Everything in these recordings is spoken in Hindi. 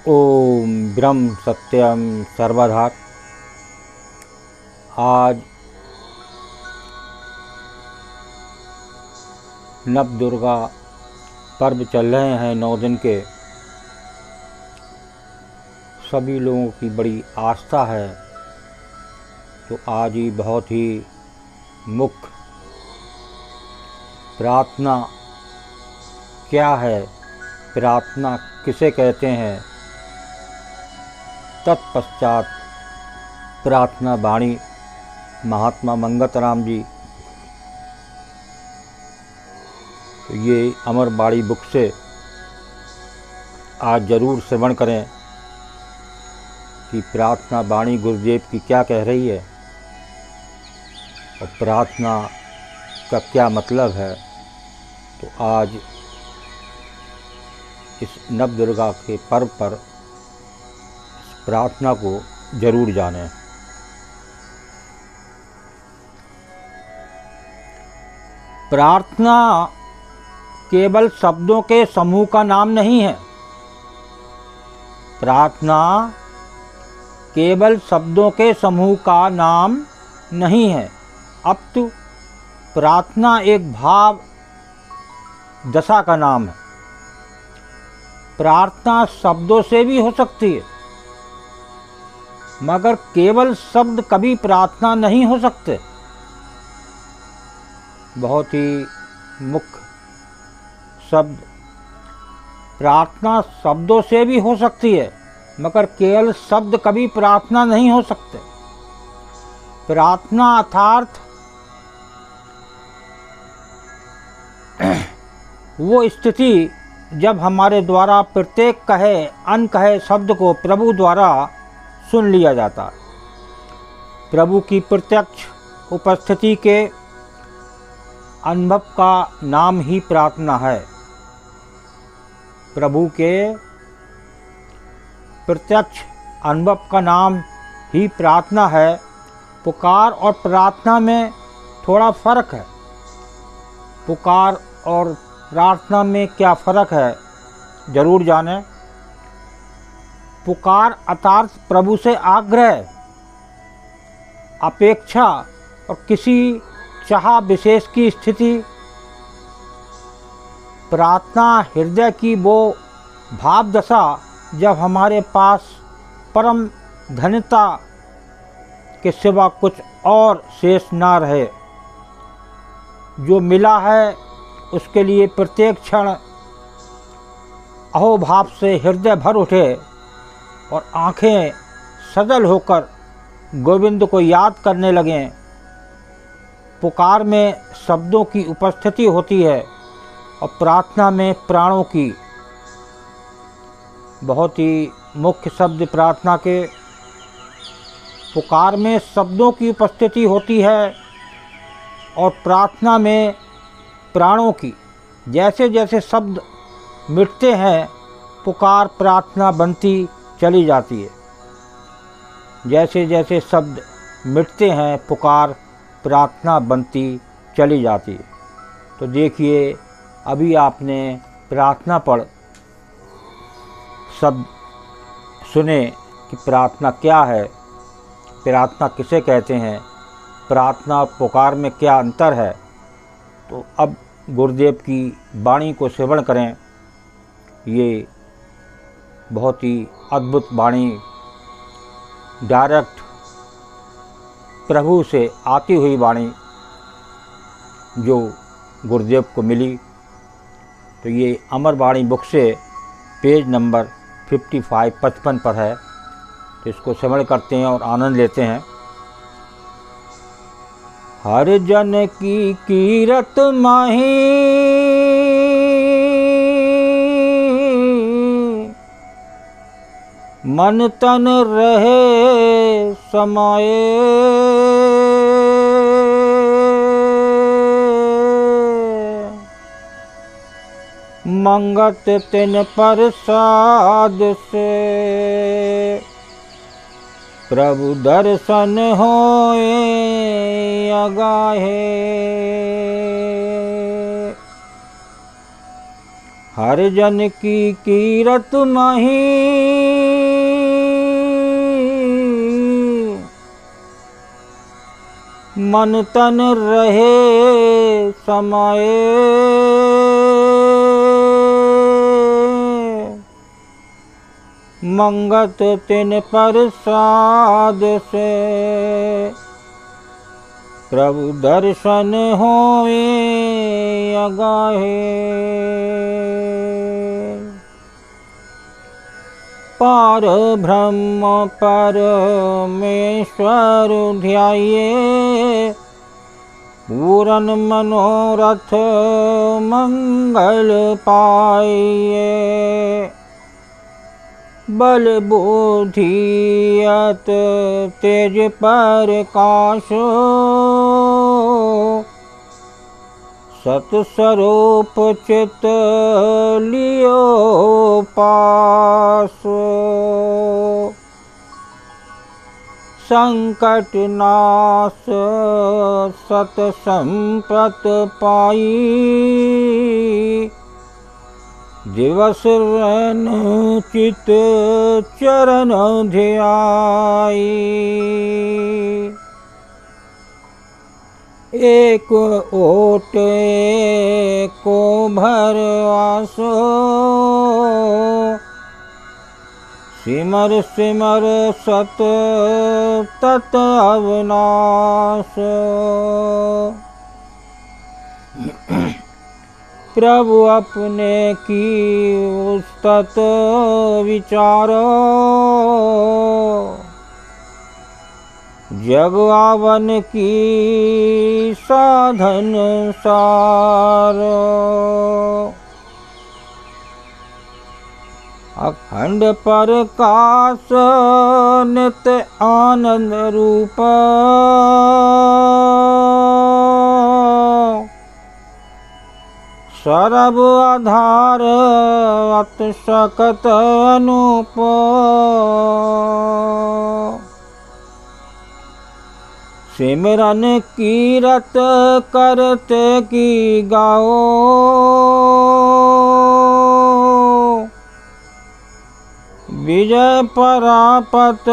ओम ब्रह्म सत्यम सर्वधात्। आज नव दुर्गा पर्व चल रहे हैं 9 दिन के। सभी लोगों की बड़ी आस्था है, तो आज ही बहुत ही मुख्य प्रार्थना क्या है, प्रार्थना किसे कहते हैं, तत्पश्चात प्रार्थना वाणी महात्मा मंगतराम जी। तो ये अमरवाणी बुक से आज ज़रूर श्रवण करें कि प्रार्थना वाणी गुरुदेव की क्या कह रही है और प्रार्थना का क्या मतलब है। तो आज इस नव दुर्गा के पर्व पर इस प्रार्थना को जरूर जानें। प्रार्थना केवल शब्दों के समूह का नाम नहीं है। प्रार्थना केवल शब्दों के समूह का नाम नहीं है, अपितु प्रार्थना एक भाव दशा का नाम है। प्रार्थना शब्दों से भी हो सकती है, मगर केवल शब्द कभी प्रार्थना नहीं हो सकते। बहुत ही मुख्य शब्द, प्रार्थना शब्दों से भी हो सकती है, मगर केवल शब्द कभी प्रार्थना नहीं हो सकते। प्रार्थना अर्थात वो स्थिति जब हमारे द्वारा प्रत्येक कहे अनकहे शब्द को प्रभु द्वारा सुन लिया जाता है। प्रभु की प्रत्यक्ष उपस्थिति के अनुभव का नाम ही प्रार्थना है। प्रभु के प्रत्यक्ष अनुभव का नाम ही प्रार्थना है। पुकार और प्रार्थना में थोड़ा फर्क है। पुकार और प्रार्थना में क्या फ़र्क है, जरूर जानें। पुकार अर्थात प्रभु से आग्रह, अपेक्षा और किसी चाह विशेष की स्थिति। प्रार्थना हृदय की वो भाव दशा जब हमारे पास परम धन्यता के सिवा कुछ और शेष ना रहे। जो मिला है उसके लिए प्रत्येक क्षण अहोभाव से हृदय भर उठे और आँखें सजल होकर गोविंद को याद करने लगें। पुकार में शब्दों की उपस्थिति होती है और प्रार्थना में प्राणों की। बहुत ही मुख्य शब्द प्रार्थना के। पुकार में शब्दों की उपस्थिति होती है और प्रार्थना में प्राणों की। जैसे जैसे शब्द मिटते हैं, पुकार प्रार्थना बनती चली जाती है। जैसे जैसे शब्द मिटते हैं, पुकार प्रार्थना बनती चली जाती है। तो देखिए, अभी आपने प्रार्थना पर शब्द सुने कि प्रार्थना क्या है, प्रार्थना किसे कहते हैं, प्रार्थना पुकार में क्या अंतर है। तो अब गुरुदेव की वाणी को श्रवण करें। ये बहुत ही अद्भुत वाणी डायरेक्ट प्रभु से आती हुई वाणी जो गुरुदेव को मिली। तो ये अमरवाणी बुक से पेज नंबर 55 पर है। तो इसको श्रवण करते हैं और आनंद लेते हैं। हर जन की कीरत माही, मन तन रहे समाये। मंगत तिन प्रसाद से, प्रभु दर्शन होए अगाहे। हरिजन की कीरत मही मन तन रहे समाए। मंगत तिन प्रसाद से प्रभु दर्शन होए अगाहे। पार ब्रह्म परमेश्वर ध्याये पूरन मनोरथ मंगल पाइये। बल बुद्धियत तेज प्रकाश सतस्वरूप चित लियो पास। संकट नाश सत संपत पाई दिवस रन चित चरण ध्याई। एक ओट को भरवासो सिमर सिमर सत तत अविनाश। प्रभु अपने की उस्तत विचारो जग आवन की साधन सार। अखंड प्रकाश नित्य आनंद रूप सर्व आधार अत सकत अनूप। सिमरन कीरत करते की गाओ विजय परापत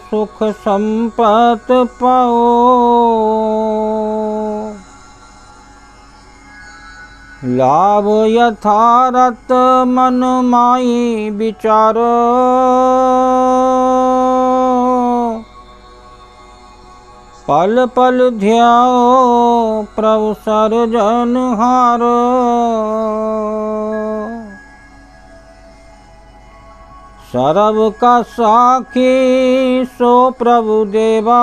सुख संपत पाओ। लाभ यथारथ मन माई विचारो पल पल ध्याओ प्रभु सर्जनहारो। सर्व का साखी सो प्रभु देवा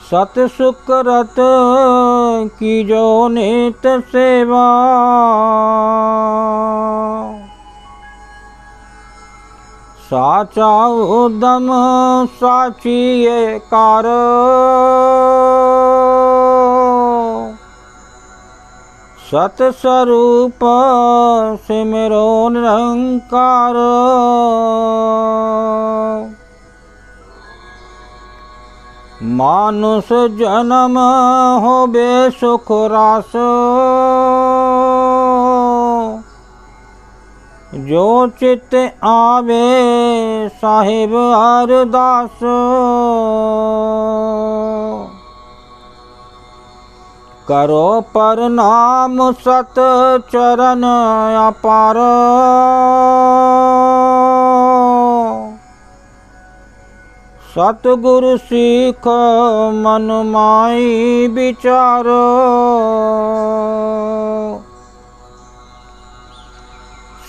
सत सुकृत की जो नित सेवा। साचा उद्यम साची कार सतस्वरूप सिमरो निरंकार। मानुष जन्म हो बेसुख रास जो चित आवे साहिब अरदास। करो प्रणाम सत चरण अपार सतगुरु सीख मन माई विचारो।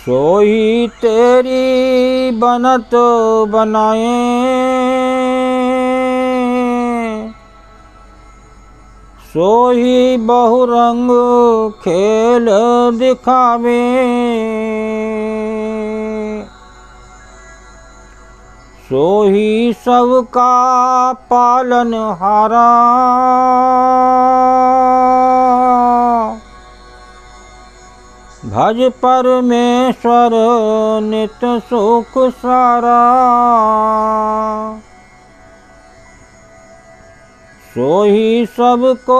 सोई तेरी बनत बनाए सोई बहुरंग खेल दिखावे। सोही सबका पालन हारा भज परमेश्वर नित सुख सारा। सो ही सबको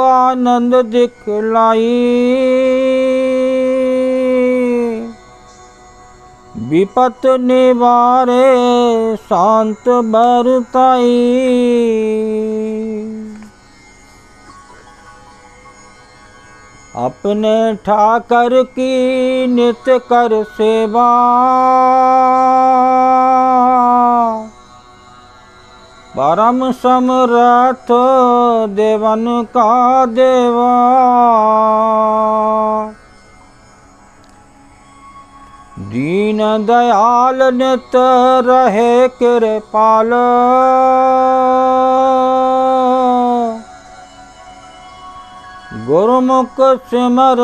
आनंद दिखलाई, विपत निवारे शांत बरताई। अपने ठाकर की नित्य कर सेवा, परम समर्थ देवन का देवा। दीन दयाल नित रहे कृपाल, गुरुमुख सिमर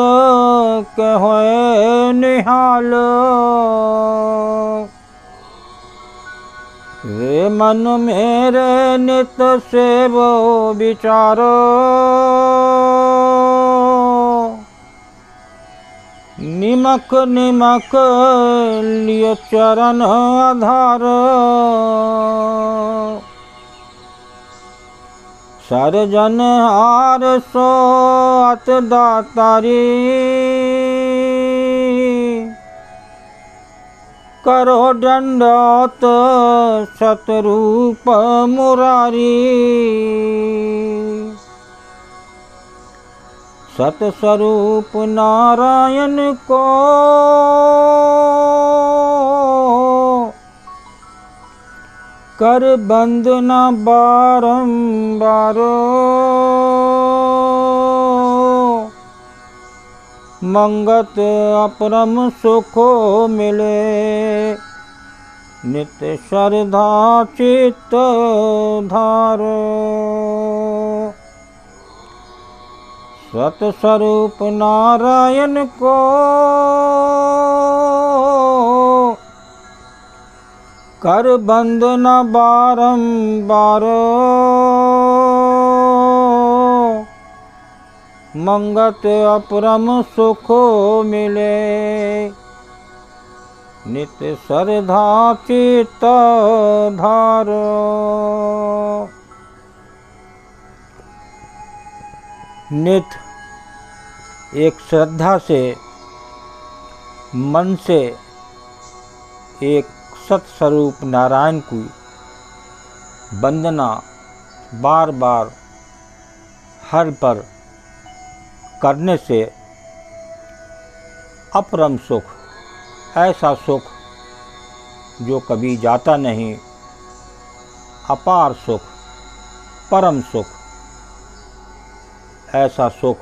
कहोए निहाल। वे मन मेरे नित सेवो विचारो, निमक निमक लियो चरण आधार। सरजन हार सो अत दातारी, करो दंडौत सतरूप मुरारी। सतस्वरूप नारायण को कर वंदना बारंबार, मंगत अपरम सुखो मिले, नित्य श्रद्धा चित्त धारो। सतस्वरूप नारायण को कर वंदना बारंबार, मंगत अपरम सुखो मिले, नित्य श्रद्धा चित्त धारो। नित्य एक श्रद्धा से मन से एक सत्स्वरूप नारायण की वंदना बार बार हर पर करने से अपरम सुख, ऐसा सुख जो कभी जाता नहीं, अपार सुख, परम सुख, ऐसा सुख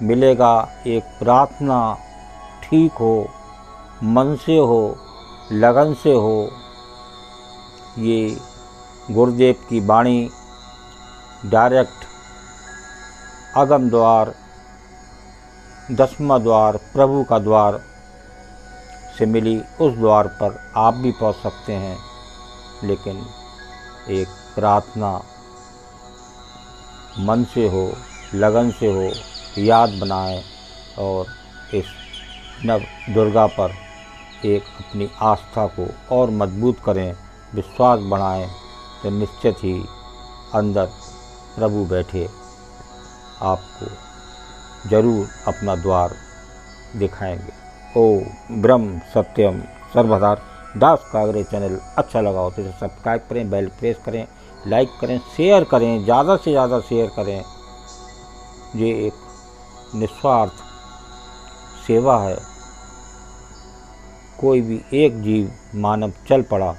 मिलेगा। एक प्रार्थना ठीक हो, मन से हो, लगन से हो। ये गुरुदेव की वाणी डायरेक्ट अगम द्वार, 10वां द्वार, प्रभु का द्वार से मिली। उस द्वार पर आप भी पहुंच सकते हैं, लेकिन एक प्रार्थना मन से हो, लगन से हो, याद बनाएं और इस नव दुर्गा पर एक अपनी आस्था को और मजबूत करें, विश्वास बढ़ाएं, तो निश्चित ही अंदर प्रभु बैठे आपको जरूर अपना द्वार दिखाएंगे। ओम ब्रह्म सत्यम सर्वदा। दास कागरे चैनल अच्छा लगा हो तो सब्सक्राइब करें, बेल प्रेस करें, लाइक करें, शेयर करें, ज़्यादा से ज़्यादा शेयर करें। ये एक निस्वार्थ सेवा है। कोई भी एक जीव मानव चल पड़ा,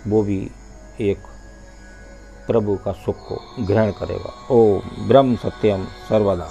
वो भी एक प्रभु का सुख को ग्रहण करेगा। ओम ब्रह्म सत्यम सर्वदा।